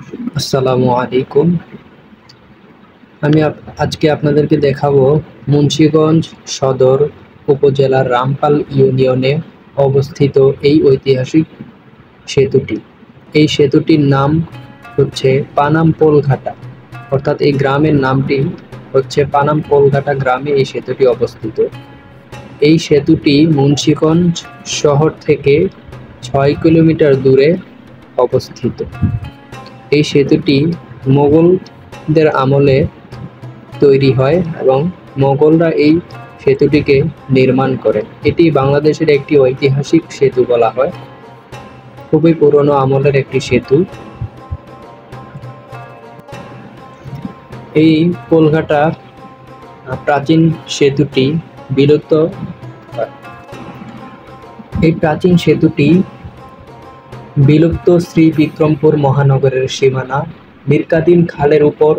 আসসালামু আলাইকুম। আমি আজকে আপনাদেরকে দেখাবো মুন্সিগঞ্জ সদর উপজেলার রামপাল ইউনিয়নে অবস্থিত এই ঐতিহাসিক সেতুটি। এই সেতুটির নাম হচ্ছে পানাম পোলঘাটা, অর্থাৎ এই গ্রামের নামটি হচ্ছে পানাম পোলঘাটা গ্রামে এই সেতুটি অবস্থিত। এই সেতুটি মুন্সিগঞ্জ শহর থেকে 6 কিলোমিটার দূরে অবস্থিত। এই সেতুটি মোগলদের আমলে তৈরি হয় এবং মোগলরা এই সেতুটিকে নির্মাণ করে। এটি বাংলাদেশের একটি ঐতিহাসিক সেতু বলা হয়, খুবই পুরনো আমলের একটি সেতু। এই পোলঘাটা প্রাচীন সেতুটি বিলুপ্ত এই প্রাচীন সেতুটি বিলুপ্ত শ্রী বিক্রমপুর মহানগরের সীমানা মীরকাদিম খালের উপর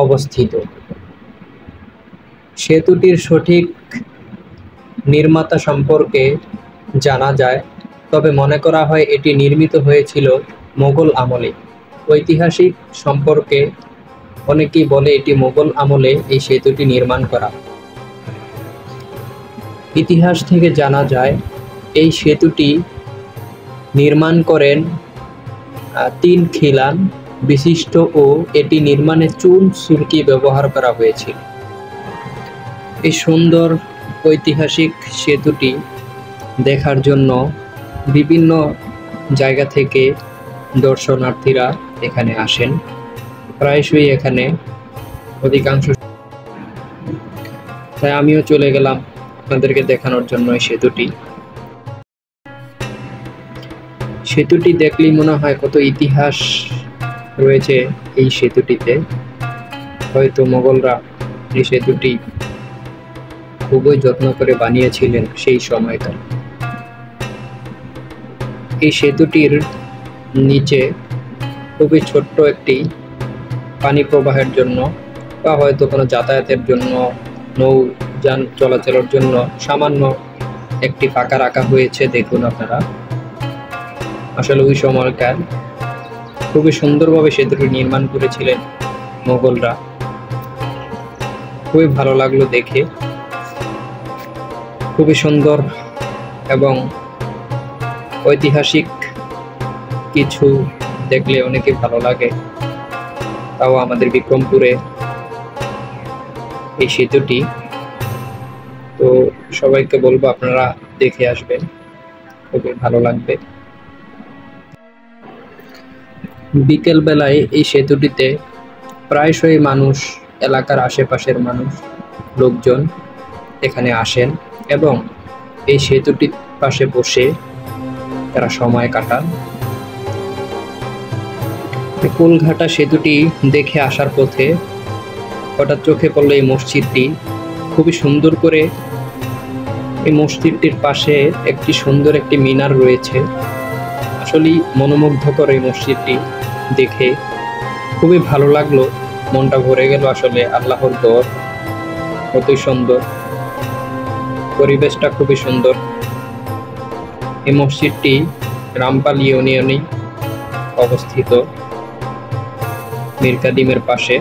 অবস্থিত। সেতুটির সঠিক নির্মাতা সম্পর্কে জানা যায়, তবে মনে করা হয় এটি নির্মিত হয়েছিল মোগল আমলে। ঐতিহাসিক সম্পর্কে অনেকেই বলে এটি মোগল আমলে এই সেতুটি নির্মাণ করা। ইতিহাস থেকে জানা যায় এই সেতুটি নির্মাণ করেন 3 খিলান বিশিষ্ট ও এটি নির্মাণে চুন সুরকি ব্যবহার করা হয়েছিল। এই সুন্দর ঐতিহাসিক সেতুটি দেখার জন্য বিভিন্ন জায়গা থেকে দর্শনার্থীরা এখানে আসেন। প্রায়শই এখানে অধিকাংশ, তাই আমিও চলে গেলাম আপনাদেরকে দেখানোর জন্য এই সেতুটি দেখলেই মনে হয় কত ইতিহাস রয়েছে এই সেতুটিতে। হয়তো মোগলরা এই সেতুটি খুবই যত্ন করে বানিয়েছিলেন সেই সময়কার। এই সেতুটির নিচে খুবই ছোট্ট একটি পানি প্রবাহের জন্য বা হয়তো কোনো যাতায়াতের জন্য, নৌযান চলাচলের জন্য সামান্য একটি ফাঁকা রাখা হয়েছে। দেখুন আপনারা, আসলে ওই সময়কার খুবই সুন্দরভাবে সেতুটি নির্মাণ করেছিলেন মোগলরা। খুবই ভালো লাগলো দেখে, খুবই সুন্দর এবং ঐতিহাসিক কিছু দেখলে অনেকে ভালো লাগে। তাও আমাদের বিক্রমপুরে এই সেতুটি, তো সবাইকে বলবো আপনারা দেখে আসবেন, খুবই ভালো লাগবে। বিকেল বেলায় এই সেতুটিতে প্রায়শই মানুষ, এলাকার আশেপাশের মানুষ, লোকজন এখানে আসেন এবং এই সেতুটির পাশে বসে তারা সময় কাটান। পোলঘাটা সেতুটি দেখে আসার পথে হঠাৎ চোখে পড়লো এই মসজিদটি। খুবই সুন্দর করে এই মসজিদটির পাশে একটি সুন্দর একটি মিনার রয়েছে। আসলেই মনোমুগ্ধকর এই মসজিদটি দেখে, খুবই ভালো লাগলো, মনটা ভরে গেল। আসলে আল্লাহর দর, কতই সুন্দর, পরিবেশটা খুবই সুন্দর। এই মসজিদটি রামপাল ইউনিয়নে অবস্থিত, মীরকাদিমের পাশে।